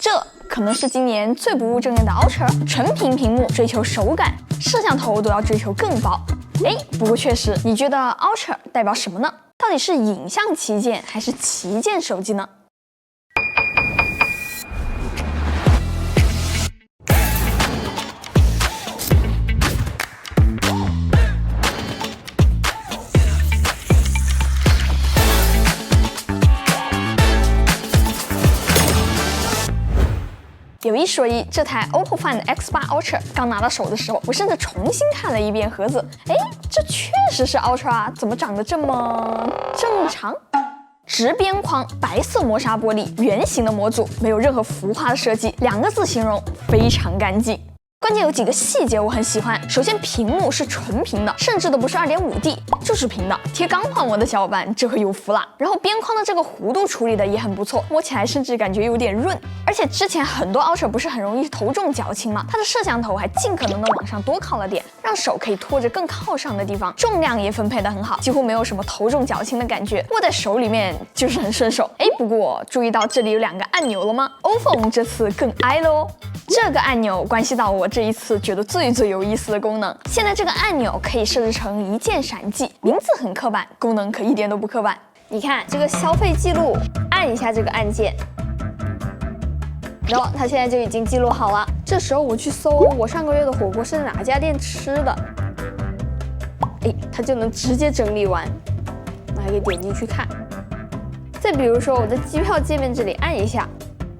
這可能是今年最不務正業的 Ultra， 全屏屏幕追求手感，攝像頭都要追求更薄。不過確實，你覺得 Ultra 代表什麼呢？到底是影像旗艦還是旗艦手機呢？有一说一，这台 OPPO Find X8 Ultra 刚拿到手的时候，我甚至重新看了一遍盒子。这确實是 Ultra， 怎麼長得這麼正常？直邊框，白色磨砂玻璃，圓形的模組，沒有任何浮誇的設計，2個字形容：非常乾淨。關鍵有幾個細節我很喜歡。首先，屏幕是純平的，甚至都不是 2.5D， 就是平的。貼鋼化膜的小伙伴這回有福了。然後邊框的這個弧度處理的也很不錯，摸起來甚至感覺有點潤。而且之前很多 Ultra 不是很容易頭重腳輕嗎？它的攝像頭還盡可能的往上多靠了點，讓手可以托着更靠上的地方，重量也分配的很好，幾乎沒有什麼頭重腳輕的感覺，握在手裡面就是很順手。不過注意到這裡有2個按鈕了嗎 ？iPhone 這次更矮了哦。這個按鈕關係到我這一次覺得最有意思的功能。現在這個按鈕可以設置成一鍵閃記，名字很刻板，功能可一點都不刻板。你看這個消費記錄，按一下這個按鍵，然後它現在就已經記錄好了。這時候我去搜我上個月的火鍋是在哪家店吃的，它就能直接整理完，我還可以點進去看。再比如說我在機票界面這裡按一下。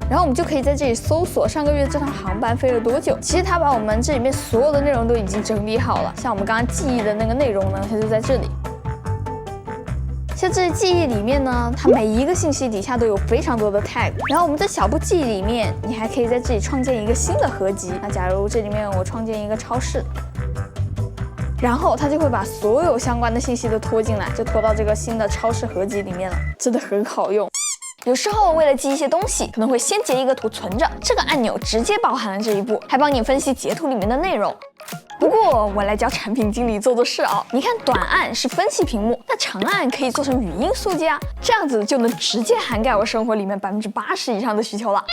然後我們就可以在這裡搜索上個月這趟航班飛了多久。其實它把我們這裡面所有的內容都已經整理好了，像我們剛剛記憶的那個內容呢，它就在這裡。像這些記憶裡面呢，它每一個信息底下都有非常多的 tag。然後我們在小步記憶裡面，你還可以在這裡創建一個新的合集。那假如這裡面我創建一個超市，然後它就會把所有相關的信息都拖進來，就拖到這個新的超市合集裡面了，真的很好用。有時候為了記一些東西，可能會先截一個圖存着，這個按鈕直接包含了這一步，還幫你分析截圖裡面的內容。不過我來教產品經理做事啊，你看短按是分析屏幕，那長按可以做成語音速記啊，這樣子就能直接涵蓋我生活裡面80%以上的需求了。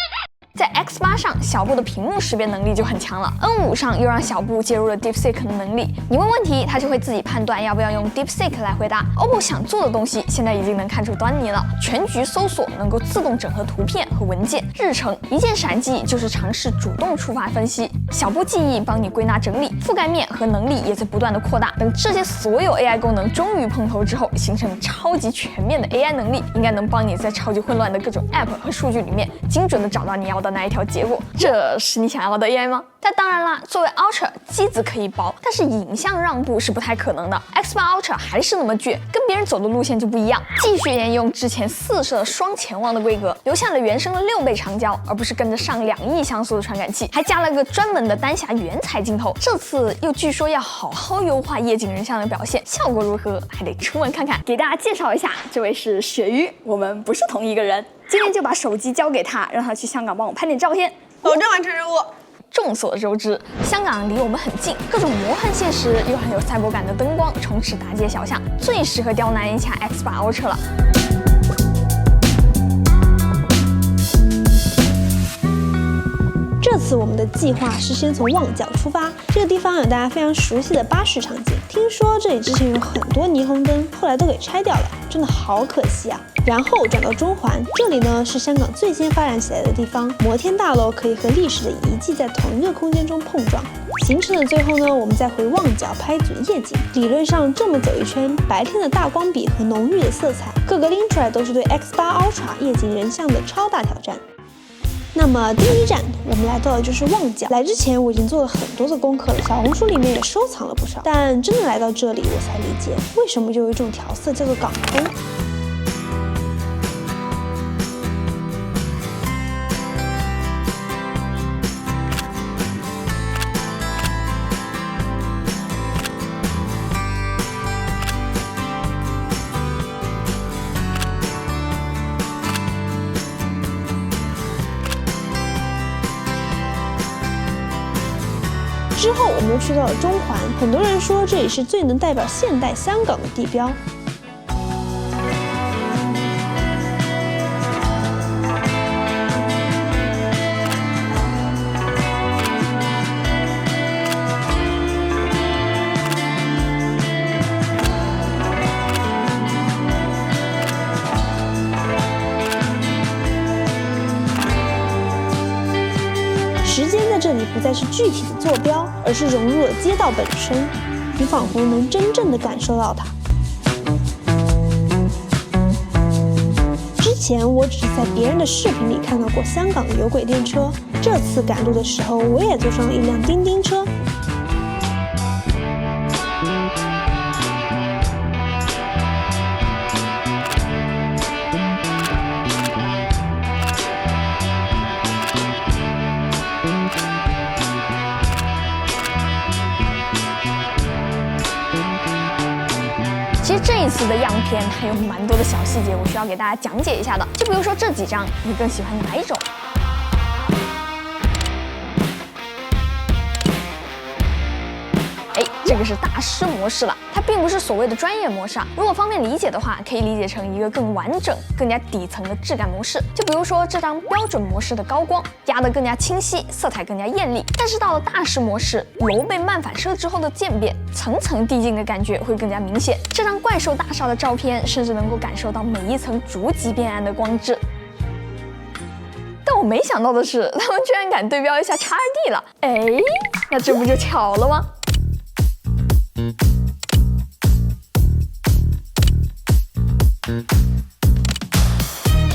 在 X8 上，小布的屏幕識別能力就很強了。N5 上又讓小布接入了 DeepSeek 的能力，你問問題，它就會自己判斷要不要用 DeepSeek 來回答。OPPO 想做的東西，現在已經能看出端倪了。全局搜索能夠自動整合圖片和文件，日程一鍵閃記就是嘗試主動觸發分析，小布記憶幫你歸納整理，覆蓋面和能力也在不斷的擴大。等這些所有 AI 功能終於碰頭之後，形成超級全面的 AI 能力，應該能幫你在超級混亂的各種 App 和數據裡面，精準的找到你要的那一條結果。這是你想要的 AI 嗎？但當然啦，作為 Ultra， 機子可以薄，但是影像讓步是不太可能的。X8 Ultra 還是那麼倔，跟別人走的路線就不一樣，繼續沿用之前4攝雙潛望的規格，留下了原生的6倍長焦，而不是跟着上2億像素的傳感器，還加了個專門的丹霞原彩鏡頭。這次又據說要好好優化夜景人像的表現，效果如何還得出門看看。给大家介紹一下，這位是鱈魚，我們不是同一個人。今天就把手機交給他，讓他去香港幫我拍點照片，保證完成任務。眾所周知，香港離我們很近，各種魔幻現實又很有赛博感的燈光充斥大街小巷，最適合刁難一下 X8 Ultra 了。這次我們的計劃是先從旺角出發，這個地方有大家非常熟悉的巴士場景。聽說這裡之前有很多霓虹燈，後來都給拆掉了，真的好可惜啊。然後轉到中環，這裡呢是香港最先發展起來的地方，摩天大樓可以和歷史的遺跡在同一個空間中碰撞。行程的最後呢，我們再回旺角拍一組夜景。理論上這麼走一圈，白天的大光比和濃郁的色彩，各個拎出來都是對 X8 Ultra 夜景人像的超大挑戰。那麼第一站，我們來到的就是旺角。來之前我已經做了很多的功課了，小紅書裡面也收藏了不少。但真的來到這裡，我才理解為什麼就有一種調色叫做港風。之后我们又去到了中環，很多人說這裡是最能代表現代香港的地標。時間在這裡不再是具體的坐標，而是融入了街道本身，你仿佛能真正的感受到它。之前我只是在別人的視頻裡看到過香港的有軌電車，這次趕路的時候，我也坐上了一輛叮叮車。其實这一次的樣片還有蠻多的小細節，我需要給大家講解一下的。就比如說這幾張，你更喜歡哪一種？這個是大師模式了，它並不是所謂的專業模式啊。如果方便理解的話，可以理解成一個更完整、更加底層的質感模式。就比如說這張標準模式的高光壓得更加清晰，色彩更加豔麗。但是到了大師模式，樓被漫反射之後的漸變，層層遞進的感覺會更加明顯。這張怪獸大廈的照片，甚至能夠感受到每一層逐級變暗的光緻。但我沒想到的是，他們居然敢對標一下 XD 了。哎，那這不就巧了嗎？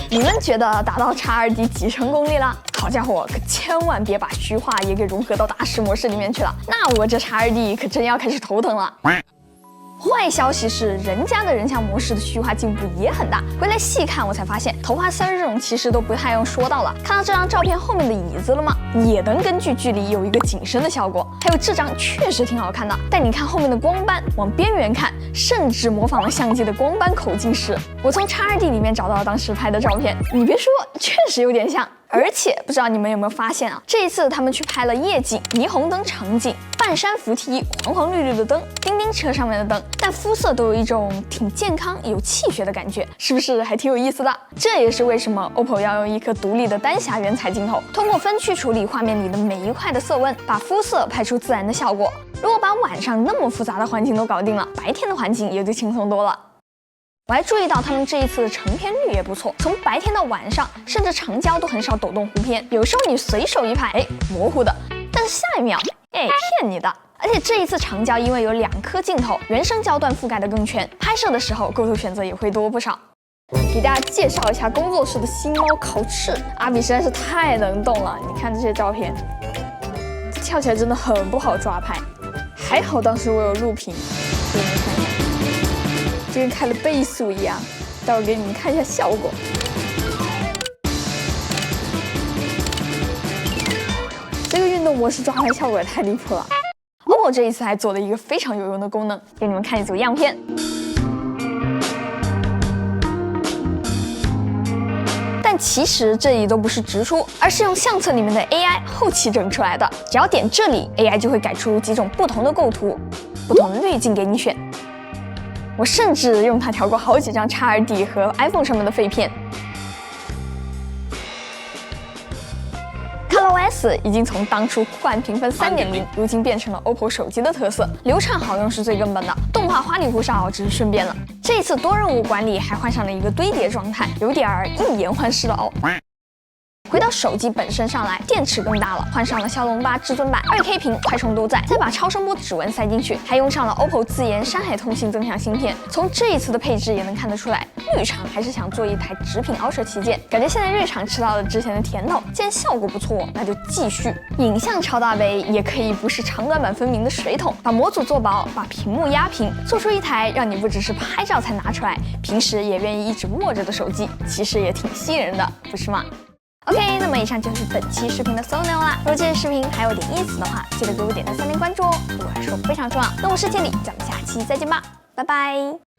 你們覺得達到 XD 幾成功力了？好家伙，可千萬別把虛化也給融合到大師模式裡面去了，那我這 XD 可真要開始頭疼了。壞消息是，人家的人像模式的虛化進步也很大。回來細看，我才發現头髮絲這種其實都不太用說到了。看到這張照片後面的椅子了嗎？也能根據距離有一個景深的效果。還有這張確實挺好看的，但你看後面的光斑，往邊緣看，甚至模仿了相機的光斑口徑時。我從 XD 裡面找到了當時拍的照片，你別說，確實有點像。而且不知道你們有沒有發現啊？這一次他們去拍了夜景、霓虹燈場景、半山扶梯、黃黃綠綠的燈、叮叮車上面的燈，但膚色都有一種挺健康、有氣血的感覺，是不是還挺有意思的？這也是為什麼 OPPO 要用一顆獨立的單匣原彩鏡頭，通過分區處理畫面裡的每一塊的色溫，把膚色拍出自然的效果。如果把晚上那麼複雜的環境都搞定了，白天的環境也就輕鬆多了。我還注意到他們這一次的成片率也不錯，從白天到晚上，甚至长焦都很少抖動弧片，有時候你隨手一拍，哎，模糊的，但是下一秒，哎，騙你的。而且這一次長焦因為有2顆鏡頭，原生焦段覆蓋得更全，拍攝的時候構圖選擇也會多不少。給大家介紹一下工作室的新貓烤翅，阿比實在是太能動了，你看這些照片，跳起來真的很不好抓拍，還好當時我有錄屏，給你们看一下。就跟開了倍速一樣，待會兒給你們看一下效果。這個運動模式抓拍效果也太離譜了。OPPO 這一次還做了一個非常有用的功能，給你們看一組樣片。但其實這裡都不是直出，而是用相冊裡面的 AI 後期整出來的。只要點這裡 ，AI 就會改出幾種不同的構圖、不同的濾鏡給你選。我甚至用它調過好幾張 XD 和 iPhone 上面的廢片。ColorOS 已經從當初酷玩評分3.0，如今變成了 OPPO 手機的特色，流暢好用是最根本的，動畫花裡胡哨只是順便了。這一次多任務管理還換上了一個堆疊狀態，有點一言換世了哦。回到手機本身上來，電池更大了，換上了驍龍8至尊版，2K 屏，快充都在，再把超声波指紋塞進去，還用上了 OPPO 自研山海通信增强芯片。從這一次的配置也能看得出來，綠廠還是想做一台直品 Ultra 旗艦，感覺現在瑞廠吃到了之前的甜頭，既然效果不錯，那就繼續。影像超大杯也可以不是长短板分明的水桶，把模組做薄，把屏幕壓平，做出一台让你不只是拍照才拿出來，平時也願意一直握着的手機，其實也挺吸引人的，不是嗎？OK， 那麼以上就是本期視頻的所有內容啦。如果這期視頻還有點意思的話，記得給我點讚3連關注哦，對我來說非常重要。那我是天理，咱們下期再見吧，拜拜。